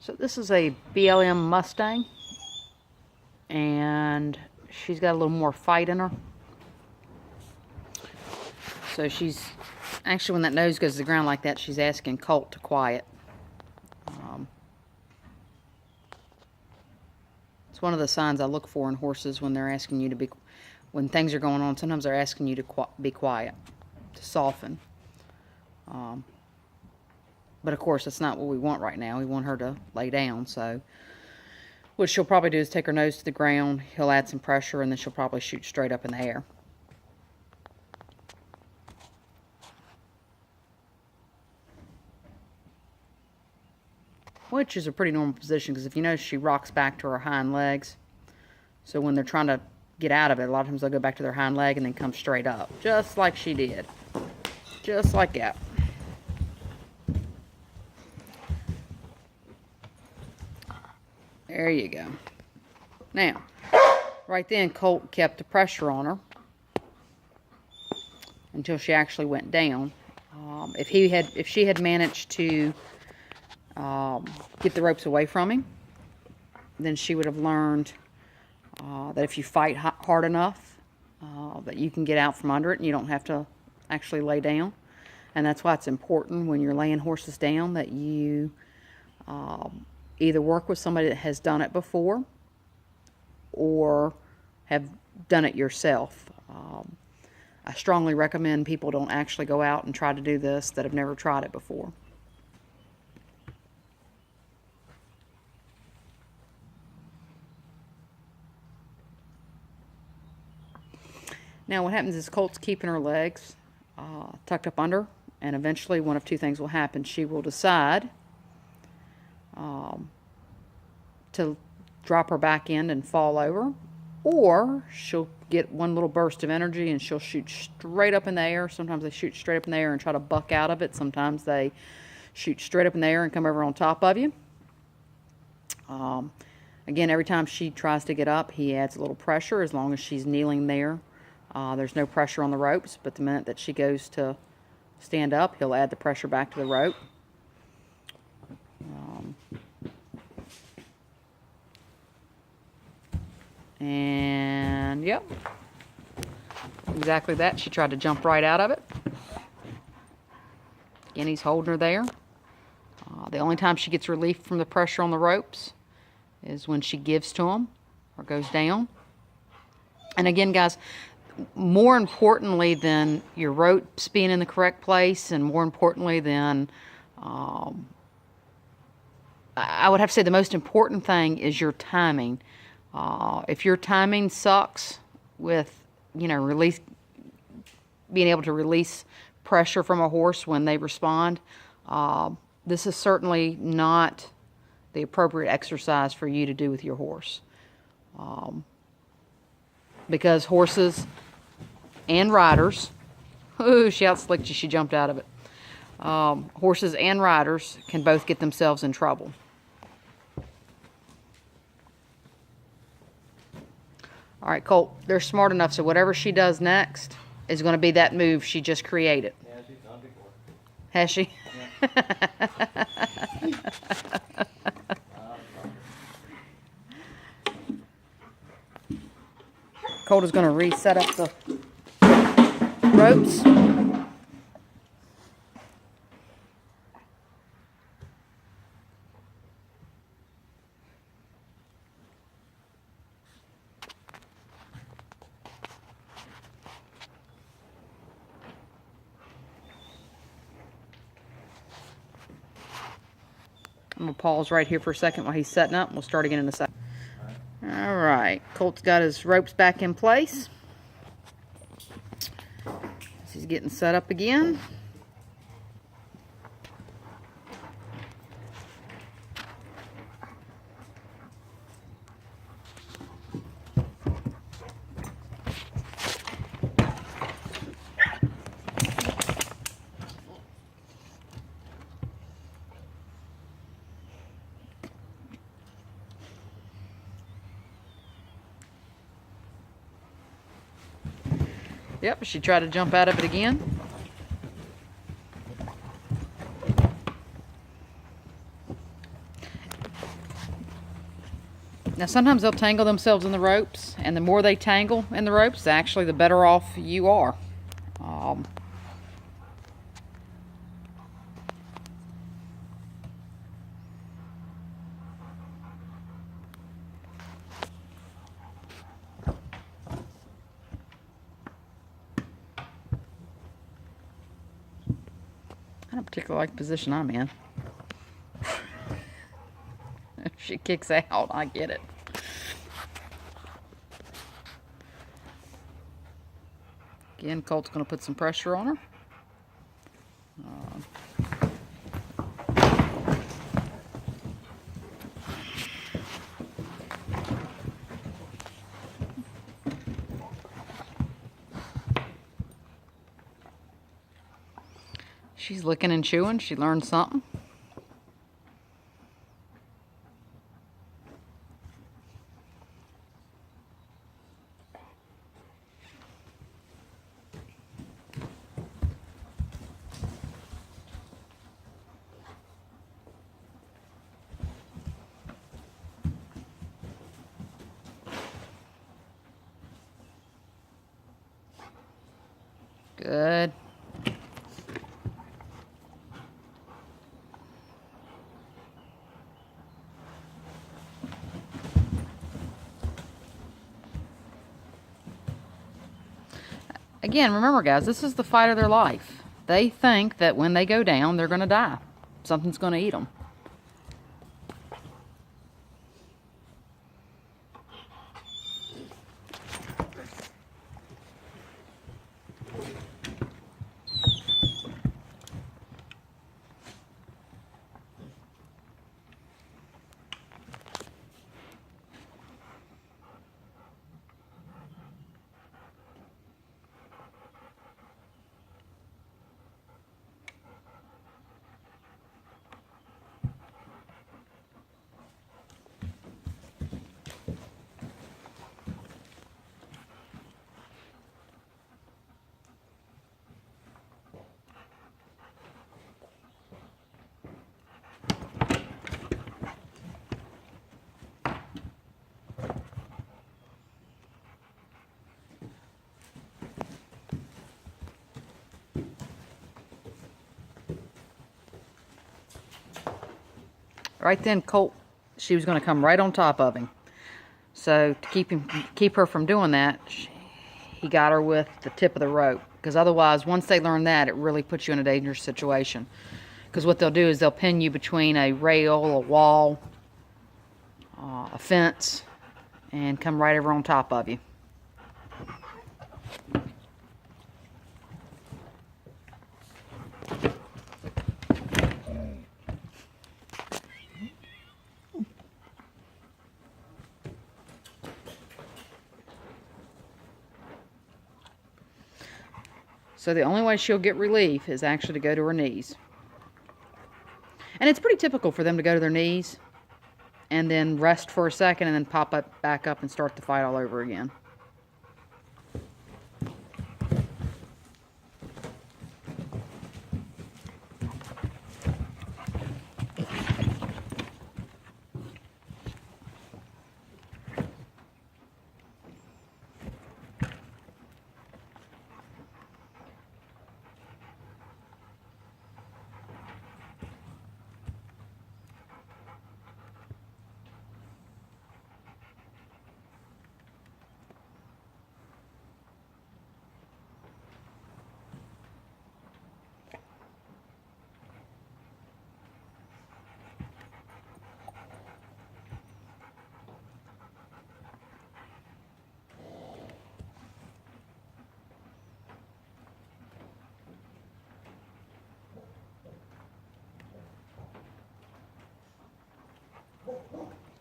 So this is a BLM Mustang, and she's got a little more fight in her. So she's actually, when that nose goes to the ground like that, she's asking Colt to quiet. It's one of the signs I look for in horses when they're asking you to be, when things are going on. Sometimes they're asking you to be quiet, to soften. But of course, that's not what we want right now. We want her to lay down. So what she'll probably do is take her nose to the ground. He'll add some pressure, and then she'll probably shoot straight up in the air. Which is a pretty normal position, because if you notice, she rocks back to her hind legs. So when they're trying to get out of it, a lot of times they'll go back to their hind leg and then come straight up. Just like she did. Just like that. There you go. Now, right then, Colt kept the pressure on her until she actually went down. If she had managed to get the ropes away from him, then she would have learned that if you fight hard enough, that you can get out from under it and you don't have to actually lay down. And that's why it's important when you're laying horses down that you either work with somebody that has done it before or have done it yourself. I strongly recommend people don't actually go out and try to do this that have never tried it before. Now what happens is Colt's keeping her legs tucked up under, and eventually one of two things will happen. She will decide to drop her back end and fall over, or she'll get one little burst of energy and she'll shoot straight up in the air. Sometimes they shoot straight up in the air and try to buck out of it. Sometimes they shoot straight up in the air and come over on top of you. Again, every time she tries to get up, he adds a little pressure. As long as she's kneeling there, there's no pressure on the ropes, but the minute that she goes to stand up, he'll add the pressure back to the rope. And yep, exactly that. She tried to jump right out of it. Again, he's holding her there. The only time she gets relief from the pressure on the ropes is when she gives to him or goes down. And again, guys, more importantly than your ropes being in the correct place, and more importantly than, I would have to say the most important thing is your timing. If your timing sucks with, being able to release pressure from a horse when they respond, this is certainly not the appropriate exercise for you to do with your horse. Because horses and riders, ooh, she outslicked you, she jumped out of it. Horses and riders can both get themselves in trouble. All right, Colt, they're smart enough, so whatever she does next is going to be that move she just created. Yeah, she's done before. Has she? Yeah. Colt is going to reset up the ropes. I'm going to pause right here for a second while he's setting up, and we'll start again in a second. All right, Colt's got his ropes back in place. He's getting set up again. Yep, she tried to jump out of it again. Now sometimes they'll tangle themselves in the ropes, and the more they tangle in the ropes, actually the better off you are. I don't particularly like the position I'm in. If she kicks out, I get it. Again, Colt's going to put some pressure on her. She's licking and chewing. She learned something. Good. Again, remember guys, this is the fight of their life. They think that when they go down, they're going to die. Something's going to eat them. Right then, Colt, she was going to come right on top of him. So to keep her from doing that, he got her with the tip of the rope. Because otherwise, once they learn that, it really puts you in a dangerous situation. Because what they'll do is they'll pin you between a rail, a wall, a fence, and come right over on top of you. So the only way she'll get relief is actually to go to her knees. And it's pretty typical for them to go to their knees and then rest for a second and then pop up back up and start the fight all over again.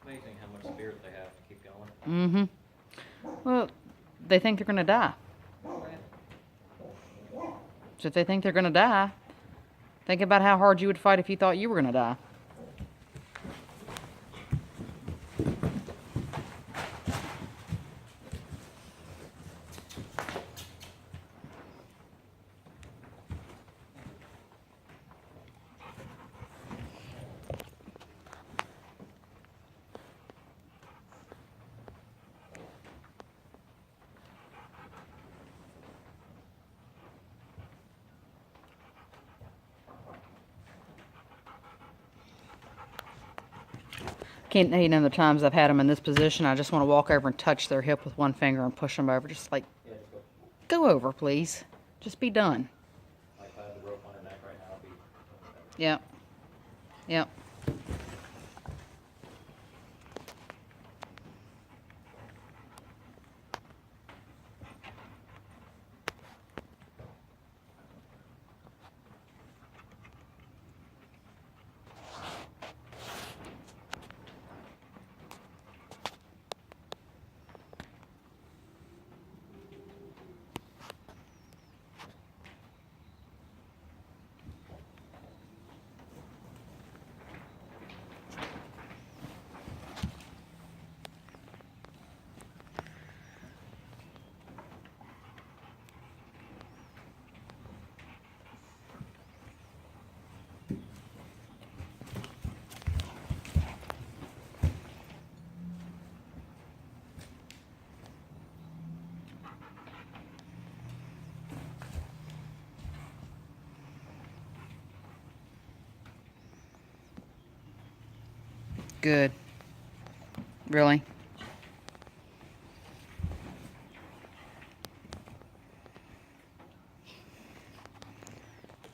Amazing how much spirit they have to keep going. Mm-hmm. Well, they think they're going to die. So if they think they're going to die, think about how hard you would fight if you thought you were going to die. Can't you know the times I've had them in this position, I just want to walk over and touch their hip with one finger and push them over. Just like, Yeah, just go. go over, please. Just be done. Like if I had the rope on her neck right now, I'd be. Yep. Yep. Good. Really?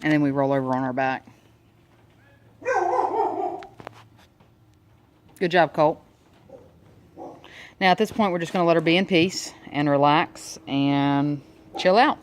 And then we roll over on our back. Good job, Colt. Now at this point, we're just going to let her be in peace and relax and chill out.